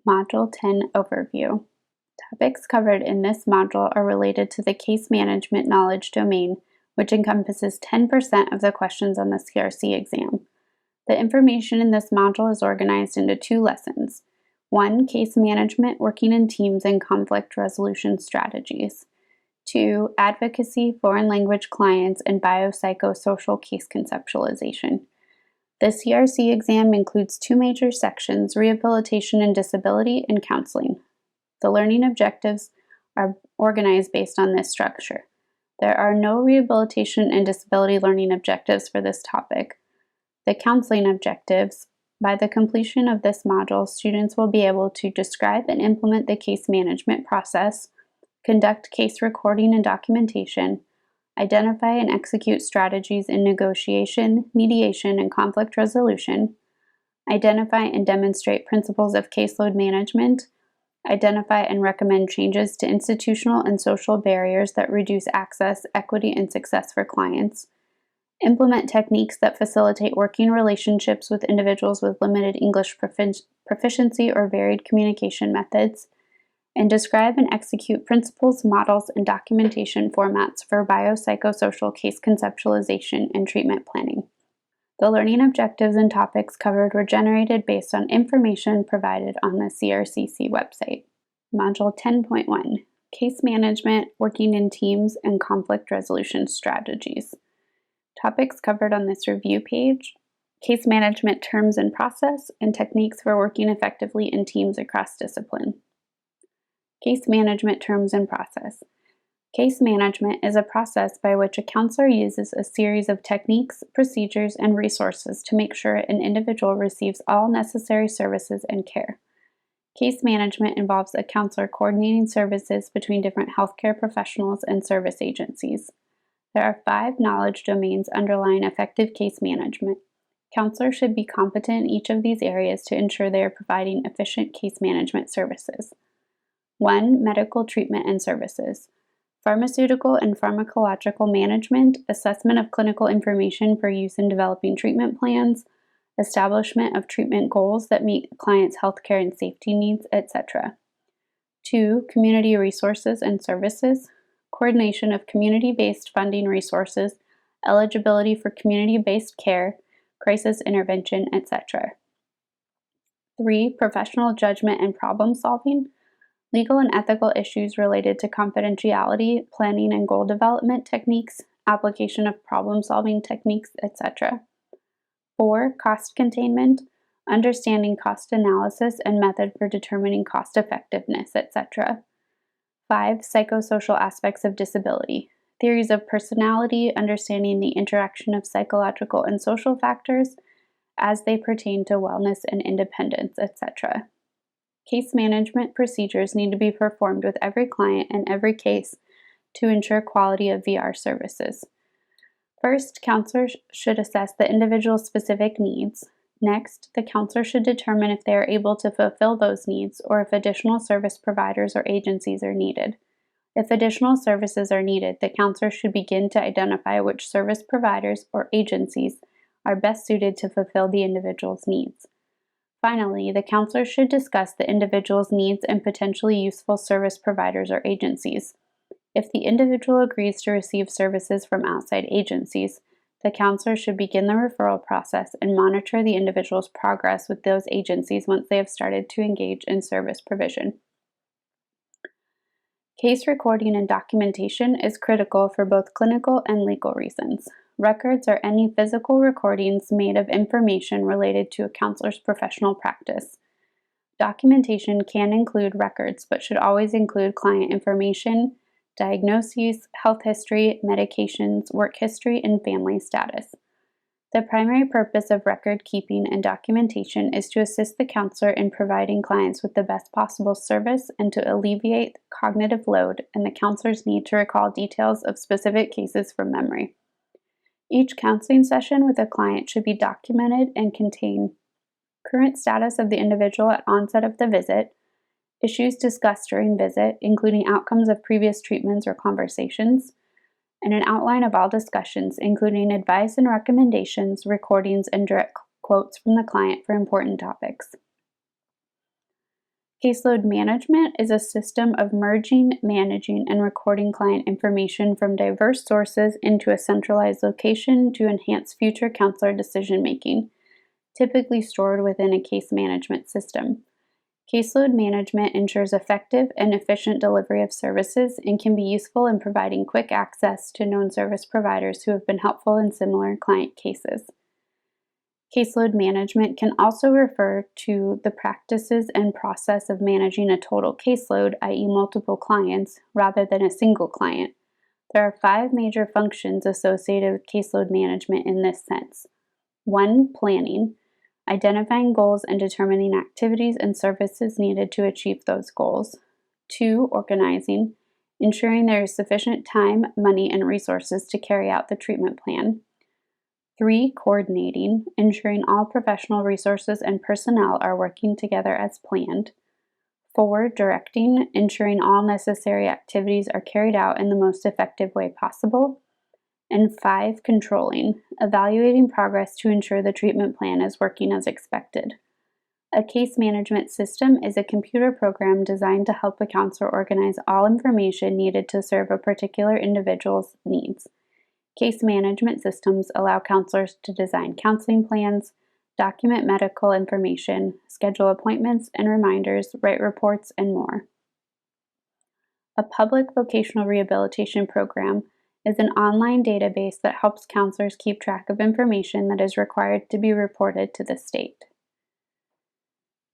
Module 10 Overview. Topics covered in this module are related to the Case Management Knowledge Domain, which encompasses 10% of the questions on the CRC exam. The information in this module is organized into 2 lessons. 1. Case Management, Working in Teams and Conflict Resolution Strategies. 2. Advocacy, Foreign Language Clients, and Biopsychosocial Case Conceptualization. The CRC exam includes 2 major sections, Rehabilitation and Disability, and Counseling. The learning objectives are organized based on this structure. There are no rehabilitation and disability learning objectives for this topic. The counseling objectives: by the completion of this module, students will be able to describe and implement the case management process, conduct case recording and documentation, identify and execute strategies in negotiation, mediation, and conflict resolution, identify and demonstrate principles of caseload management, identify and recommend changes to institutional and social barriers that reduce access, equity, and success for clients, implement techniques that facilitate working relationships with individuals with limited English proficiency or varied communication methods, and describe and execute principles, models, and documentation formats for biopsychosocial case conceptualization and treatment planning. The learning objectives and topics covered were generated based on information provided on the CRCC website. Module 10.1, Case Management, Working in Teams, and Conflict Resolution Strategies. Topics covered on this review page: case management terms and process, and techniques for working effectively in teams across discipline. Case management terms and process. Case management is a process by which a counselor uses a series of techniques, procedures, and resources to make sure an individual receives all necessary services and care. Case management involves a counselor coordinating services between different healthcare professionals and service agencies. There are 5 knowledge domains underlying effective case management. Counselors should be competent in each of these areas to ensure they are providing efficient case management services. 1. Medical treatment and services. Pharmaceutical and pharmacological management, assessment of clinical information for use in developing treatment plans, establishment of treatment goals that meet clients' healthcare and safety needs, etc. 2. Community resources and services. Coordination of community-based funding resources, eligibility for community-based care, crisis intervention, etc. 3. Professional judgment and problem solving. Legal and ethical issues related to confidentiality, planning and goal development techniques, application of problem-solving techniques, etc. 4. Cost containment, understanding cost analysis and method for determining cost effectiveness, etc. 5. Psychosocial aspects of disability, theories of personality, understanding the interaction of psychological and social factors as they pertain to wellness and independence, etc. Case management procedures need to be performed with every client and every case to ensure quality of VR services. First, counselors should assess the individual's specific needs. Next, the counselor should determine if they are able to fulfill those needs or if additional service providers or agencies are needed. If additional services are needed, the counselor should begin to identify which service providers or agencies are best suited to fulfill the individual's needs. Finally, the counselor should discuss the individual's needs and potentially useful service providers or agencies. If the individual agrees to receive services from outside agencies, the counselor should begin the referral process and monitor the individual's progress with those agencies once they have started to engage in service provision. Case recording and documentation is critical for both clinical and legal reasons. Records are any physical recordings made of information related to a counselor's professional practice. Documentation can include records, but should always include client information, diagnoses, health history, medications, work history, and family status. The primary purpose of record keeping and documentation is to assist the counselor in providing clients with the best possible service and to alleviate cognitive load and the counselor's need to recall details of specific cases from memory. Each counseling session with a client should be documented and contain current status of the individual at onset of the visit, issues discussed during visit, including outcomes of previous treatments or conversations, and an outline of all discussions, including advice and recommendations, recordings, and direct quotes from the client for important topics. Caseload management is a system of merging, managing, and recording client information from diverse sources into a centralized location to enhance future counselor decision-making, typically stored within a case management system. Caseload management ensures effective and efficient delivery of services and can be useful in providing quick access to known service providers who have been helpful in similar client cases. Caseload management can also refer to the practices and process of managing a total caseload, i.e., multiple clients, rather than a single client. There are 5 major functions associated with caseload management in this sense. 1. Planning. Identifying goals and determining activities and services needed to achieve those goals. 2. Organizing. Ensuring there is sufficient time, money, and resources to carry out the treatment plan. 3. Coordinating. Ensuring all professional resources and personnel are working together as planned. 4. Directing. Ensuring all necessary activities are carried out in the most effective way possible. And 5. Controlling. Evaluating progress to ensure the treatment plan is working as expected. A case management system is a computer program designed to help a counselor organize all information needed to serve a particular individual's needs. Case management systems allow counselors to design counseling plans, document medical information, schedule appointments and reminders, write reports, and more. A public vocational rehabilitation program is an online database that helps counselors keep track of information that is required to be reported to the state.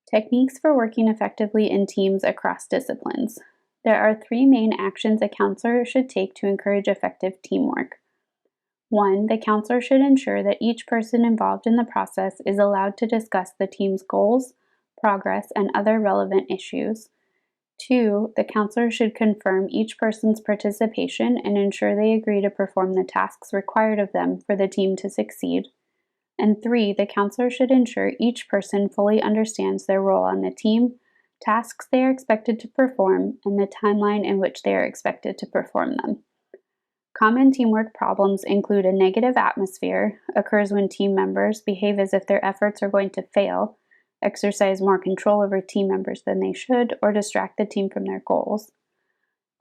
Techniques for working effectively in teams across disciplines. There are 3 main actions a counselor should take to encourage effective teamwork. 1. The counselor should ensure that each person involved in the process is allowed to discuss the team's goals, progress, and other relevant issues. 2. The counselor should confirm each person's participation and ensure they agree to perform the tasks required of them for the team to succeed. And 3. The counselor should ensure each person fully understands their role on the team, tasks they are expected to perform, and the timeline in which they are expected to perform them. Common teamwork problems include a negative atmosphere, occurs when team members behave as if their efforts are going to fail, exercise more control over team members than they should, or distract the team from their goals.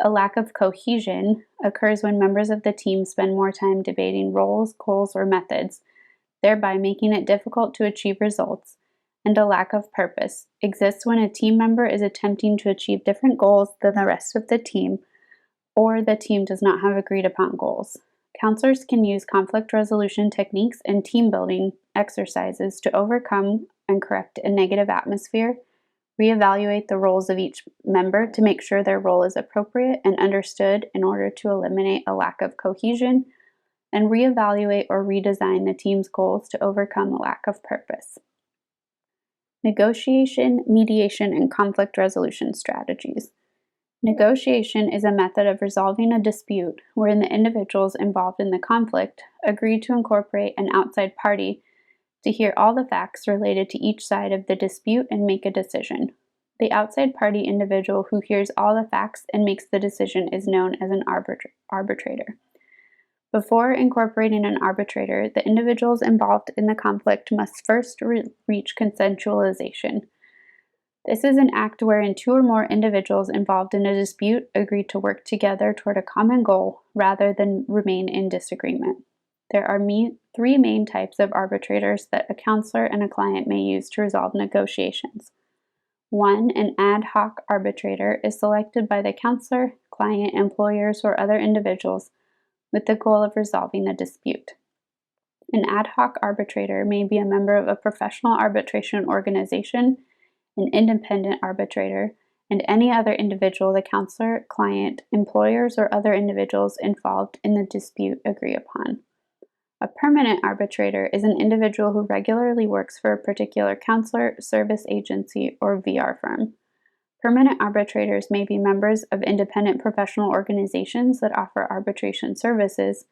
A lack of cohesion occurs when members of the team spend more time debating roles, goals, or methods, thereby making it difficult to achieve results. And a lack of purpose exists when a team member is attempting to achieve different goals than the rest of the team, or the team does not have agreed upon goals. Counselors can use conflict resolution techniques and team building exercises to overcome and correct a negative atmosphere, reevaluate the roles of each member to make sure their role is appropriate and understood in order to eliminate a lack of cohesion, and reevaluate or redesign the team's goals to overcome a lack of purpose. Negotiation, mediation, and conflict resolution strategies. Negotiation is a method of resolving a dispute wherein the individuals involved in the conflict agree to incorporate an outside party to hear all the facts related to each side of the dispute and make a decision. The outside party individual who hears all the facts and makes the decision is known as an arbitrator. Before incorporating an arbitrator, the individuals involved in the conflict must first reach consensualization. This is an act wherein 2 or more individuals involved in a dispute agree to work together toward a common goal rather than remain in disagreement. There are 3 main types of arbitrators that a counselor and a client may use to resolve negotiations. 1. An ad hoc arbitrator is selected by the counselor, client, employers, or other individuals with the goal of resolving the dispute. An ad hoc arbitrator may be a member of a professional arbitration organization, an independent arbitrator, and any other individual the counselor, client, employers, or other individuals involved in the dispute agree upon. A permanent arbitrator is an individual who regularly works for a particular counselor, service agency, or VR firm. Permanent arbitrators may be members of independent professional organizations that offer arbitration services,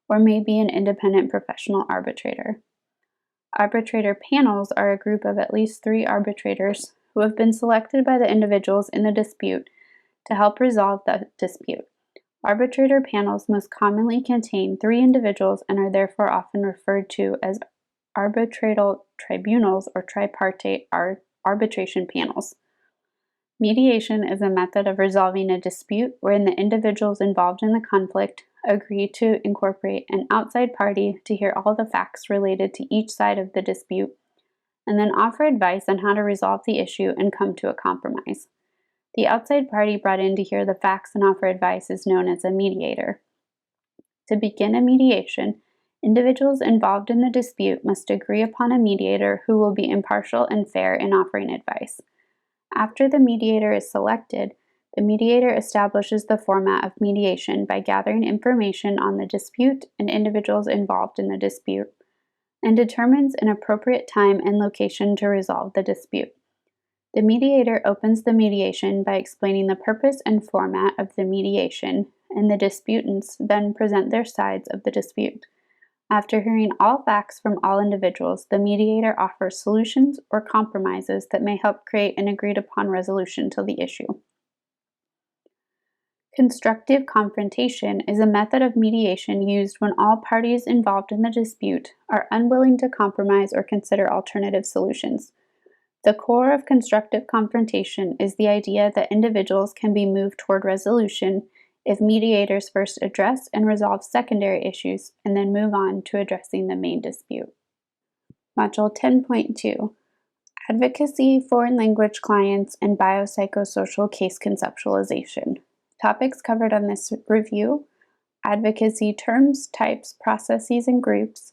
or may be an independent professional arbitrator. Arbitrator panels are a group of at least 3 arbitrators who have been selected by the individuals in the dispute to help resolve the dispute. Arbitrator panels most commonly contain 3 individuals and are therefore often referred to as arbitral tribunals or tripartite arbitration panels. Mediation is a method of resolving a dispute wherein the individuals involved in the conflict agree to incorporate an outside party to hear all the facts related to each side of the dispute, and then offer advice on how to resolve the issue and come to a compromise. The outside party brought in to hear the facts and offer advice is known as a mediator. To begin a mediation, individuals involved in the dispute must agree upon a mediator who will be impartial and fair in offering advice. After the mediator is selected, the mediator establishes the format of mediation by gathering information on the dispute and individuals involved in the dispute, and determines an appropriate time and location to resolve the dispute. The mediator opens the mediation by explaining the purpose and format of the mediation, and the disputants then present their sides of the dispute. After hearing all facts from all individuals, the mediator offers solutions or compromises that may help create an agreed-upon resolution to the issue. Constructive confrontation is a method of mediation used when all parties involved in the dispute are unwilling to compromise or consider alternative solutions. The core of constructive confrontation is the idea that individuals can be moved toward resolution if mediators first address and resolve secondary issues and then move on to addressing the main dispute. Module 10.2 Advocacy, Foreign Language Clients, and Biopsychosocial Case Conceptualization. Topics covered on this review: advocacy terms, types, processes, and groups,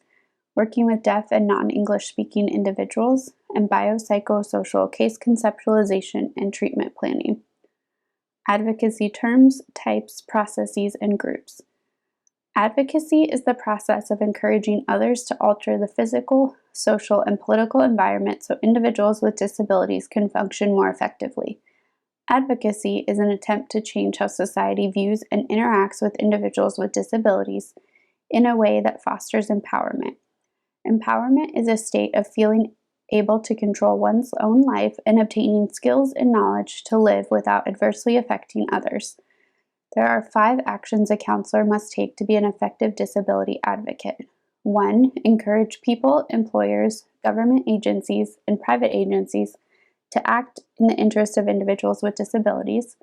working with deaf and non-English speaking individuals, and biopsychosocial case conceptualization and treatment planning. Advocacy terms, types, processes, and groups. Advocacy is the process of encouraging others to alter the physical, social, and political environment so individuals with disabilities can function more effectively. Advocacy is an attempt to change how society views and interacts with individuals with disabilities in a way that fosters empowerment. Empowerment is a state of feeling able to control one's own life and obtaining skills and knowledge to live without adversely affecting others. There are 5 actions a counselor must take to be an effective disability advocate. 1. Encourage people, employers, government agencies, and private agencies to act in the interest of individuals with disabilities.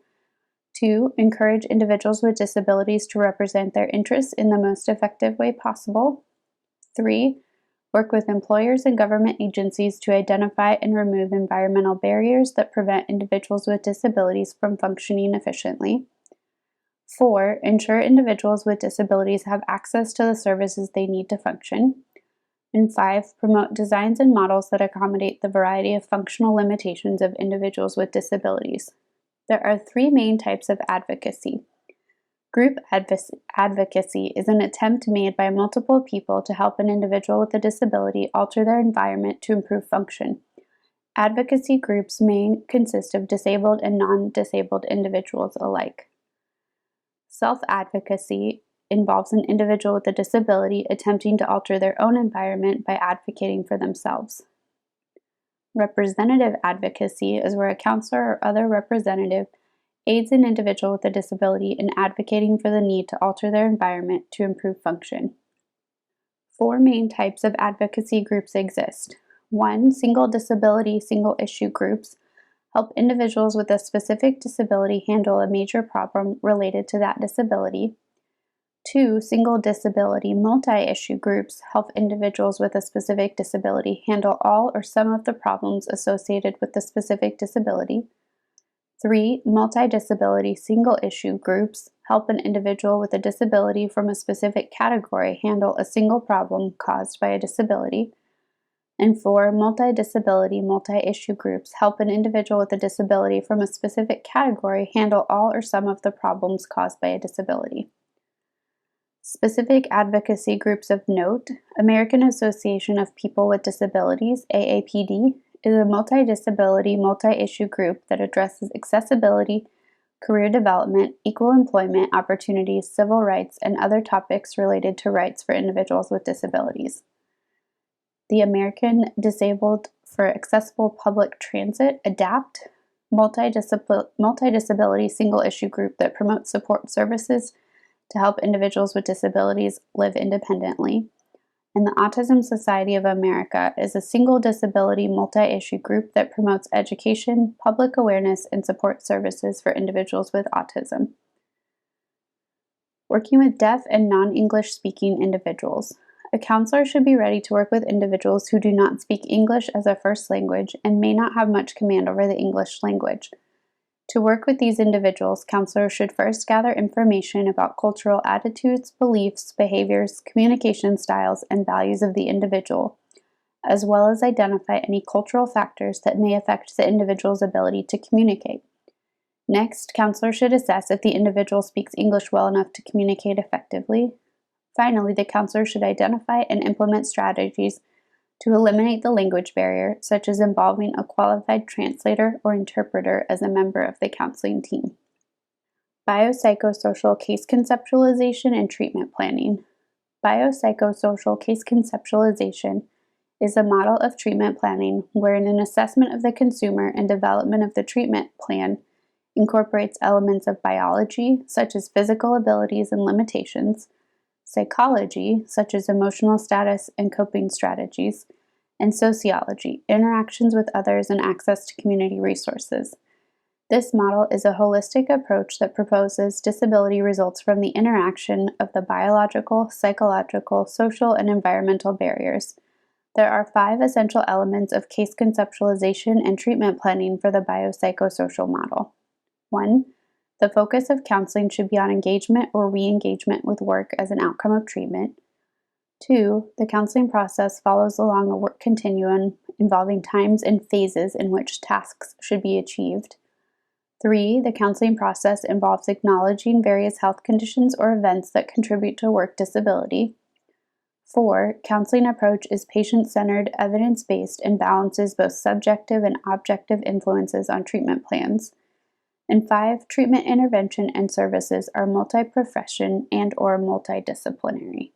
2. Encourage individuals with disabilities to represent their interests in the most effective way possible. 3. Work with employers and government agencies to identify and remove environmental barriers that prevent individuals with disabilities from functioning efficiently. 4. Ensure individuals with disabilities have access to the services they need to function. And 5. Promote designs and models that accommodate the variety of functional limitations of individuals with disabilities. There are 3 main types of advocacy. Group advocacy is an attempt made by multiple people to help an individual with a disability alter their environment to improve function. Advocacy groups may consist of disabled and non-disabled individuals alike. Self-advocacy involves an individual with a disability attempting to alter their own environment by advocating for themselves. Representative advocacy is where a counselor or other representative aids an individual with a disability in advocating for the need to alter their environment to improve function. 4 main types of advocacy groups exist. 1. Single disability, single issue groups help individuals with a specific disability handle a major problem related to that disability. 2. Single disability, multi-issue groups help individuals with a specific disability handle all or some of the problems associated with the specific disability. 3. Multi-disability, single-issue groups help an individual with a disability from a specific category handle a single problem caused by a disability. And 4. Multi-disability, multi-issue groups help an individual with a disability from a specific category handle all or some of the problems caused by a disability. Specific advocacy groups of note: American Association of People with Disabilities, AAPD, is a multi-disability, multi-issue group that addresses accessibility, career development, equal employment opportunities, civil rights, and other topics related to rights for individuals with disabilities. The American Disabled for Accessible Public Transit, ADAPT, multi-disability, single-issue group that promotes support services to help individuals with disabilities live independently. and the Autism Society of America is a single disability multi-issue group that promotes education, public awareness, and support services for individuals with autism. Working with deaf and non-English speaking individuals. A counselor should be ready to work with individuals who do not speak English as a first language and may not have much command over the English language. To work with these individuals, counselors should first gather information about cultural attitudes, beliefs, behaviors, communication styles, and values of the individual, as well as identify any cultural factors that may affect the individual's ability to communicate. Next, counselors should assess if the individual speaks English well enough to communicate effectively. Finally, the counselor should identify and implement strategies to eliminate the language barrier, such as involving a qualified translator or interpreter as a member of the counseling team. Biopsychosocial case conceptualization and treatment planning. Biopsychosocial case conceptualization is a model of treatment planning wherein an assessment of the consumer and development of the treatment plan incorporates elements of biology, such as physical abilities and limitations, psychology, such as emotional status and coping strategies, and sociology, interactions with others and access to community resources. This model is a holistic approach that proposes disability results from the interaction of the biological, psychological, social, and environmental barriers. There are 5 essential elements of case conceptualization and treatment planning for the biopsychosocial model. 1. The focus of counseling should be on engagement or re-engagement with work as an outcome of treatment. 2. The counseling process follows along a work continuum involving times and phases in which tasks should be achieved. 3. The counseling process involves acknowledging various health conditions or events that contribute to work disability. 4. Counseling approach is patient-centered, evidence-based, and balances both subjective and objective influences on treatment plans. And 5. Treatment intervention and services are multi-profession and/or multidisciplinary.